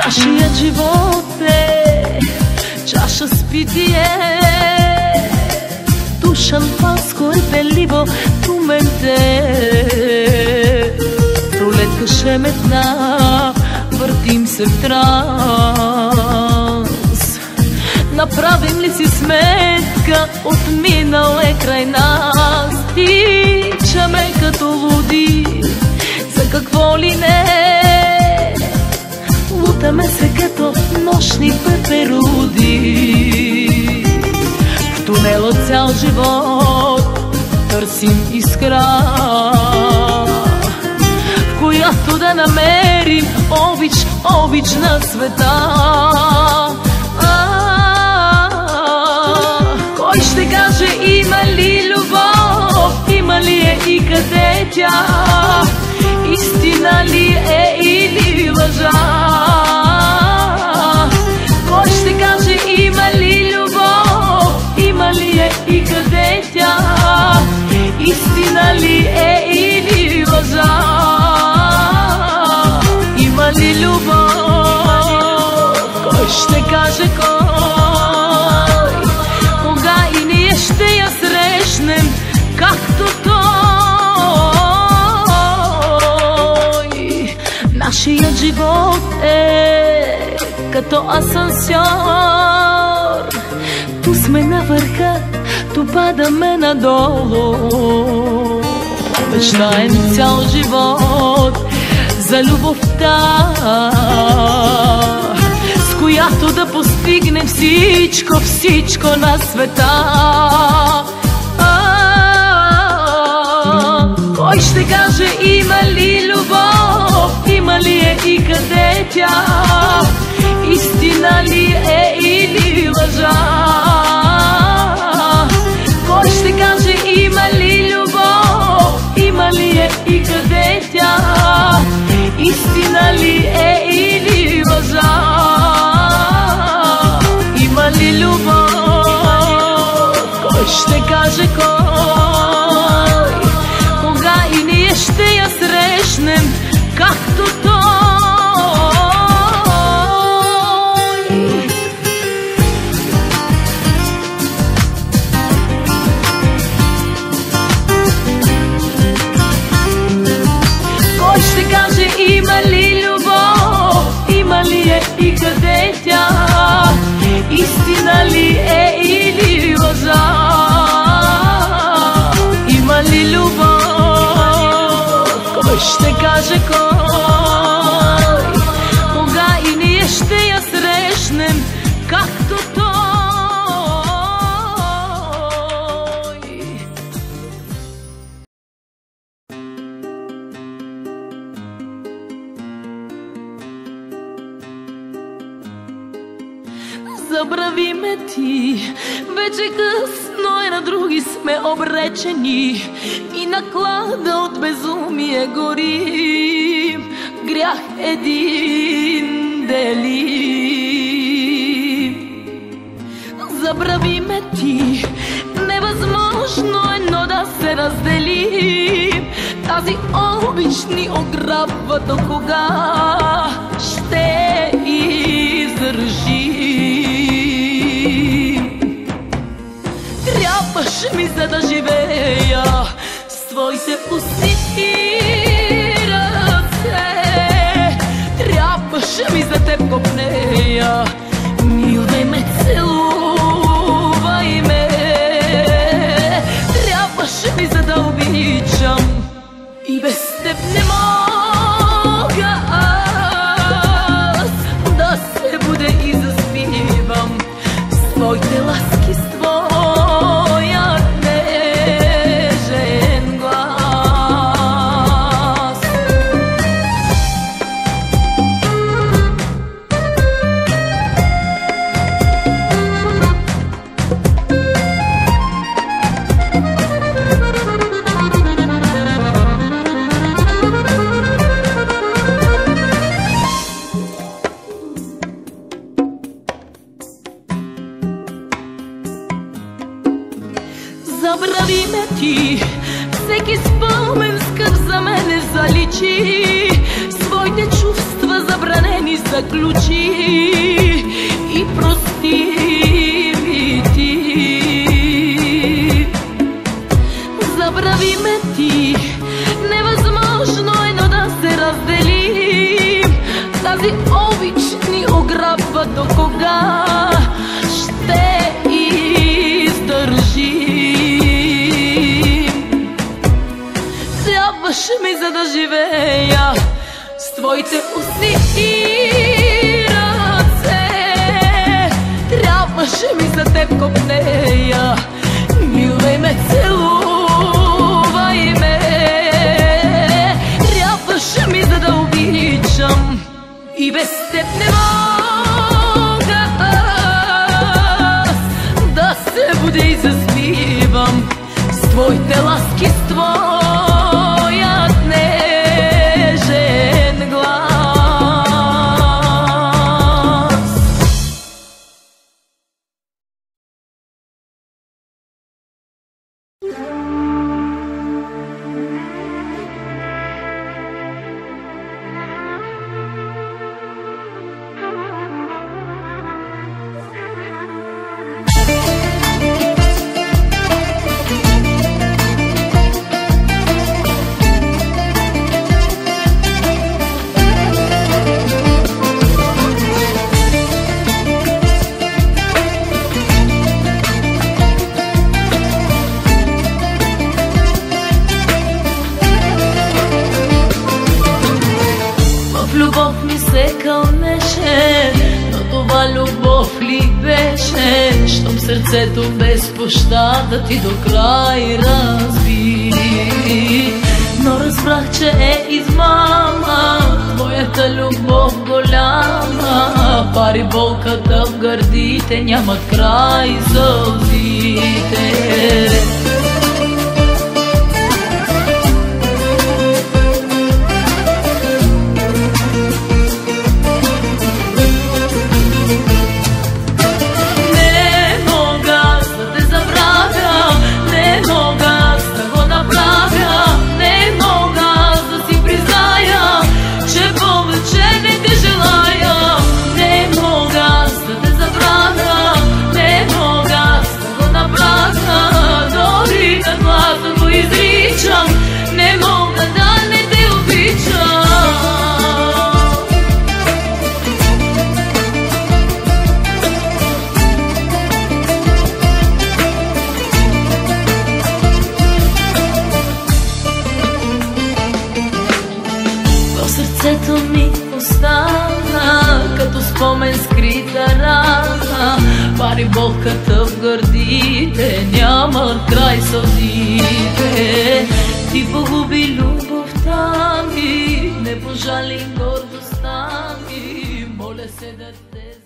Нашият живот е чаша с питие, ту шампанско е пеливо, ту менте. Рулетка шеметна, въртим се в транс. Направим ли си сметка, отминал е край нас. Тичаме като луди, за какво ли не. Лутаме се като нощни пеперуди. В тунела цял живот търсим искра, в която да намерим обич, обич на света. Кой ще каже има ли любов, има ли е и къде тя, истина ли е или лъжа? Кой ще каже има ли любов, има ли е и къде тя, истина ли е или лъжа? Има ли любов? Кой ще каже кой? Кога и ние ще я срещнем както той? Нашият живот е като асансьор, ту сме на върха, ту падаме надолу. Мечтаем цял живот за любовта, с която да постигне всичко, всичко на света. Кой ще каже има ли любов, има ли е и къде тя, истина ли е или лъжа? Кой ще каже има ли любов, има ли е и къде тя, истина ли е или лъжа? Има ли любов? Кой ще каже кой? Кога и ние ще я срещнем както той? Кой ще каже има ли любов, има ли е и къде тя, истина ли е или лъжа? Има ли любов? Кой ще каже кой? Кога и ние ще я срещнем както той? Забрави ме ти, вече късно е, на други сме обречени и наклада от безумие гори, грях един дели. Забрави ме ти, невъзможно е, но да се разделим. Тази обич ни ограбва, до кога ще издържи? Трябваше ми, за да живея с твоите усти и ръце. Трябваше ми за теб копнея, милвай ме, целувай ме. Трябваше ми, за да обичам, и без теб не мога аз да се будя и заспивам с твоите ласки, с твоя нежен глас. Забрави ме ти, всеки спомен скъп за мене заличи, своите чувства забранени заключи и прости ми ти. Забрави ме ти, невъзможно едно да се разделим, тази обич ни ограбва до кога ще издържим. Трябваше ми за да живея с твоите усни и ръце, трябваше ми за теб копнея, милвай ме, целувай ме, трябваше ми за да обичам и без теб не мога аз да се будя и заспивам с твоите ласки, с твоят нежен глас. Любов ми се кълнеше, но това любов ли беше, щом сърцето без пощада ти до край разби. Но разбрах, че е измама твоята любов голяма, пари болката в гърдите, нямат край сълзите. Сърцето ми остана като спомен скрита рана, пари болката в гърдите, няма край сълзите. Ти погуби любовта ми, не пожали гордостта ми, моля се да те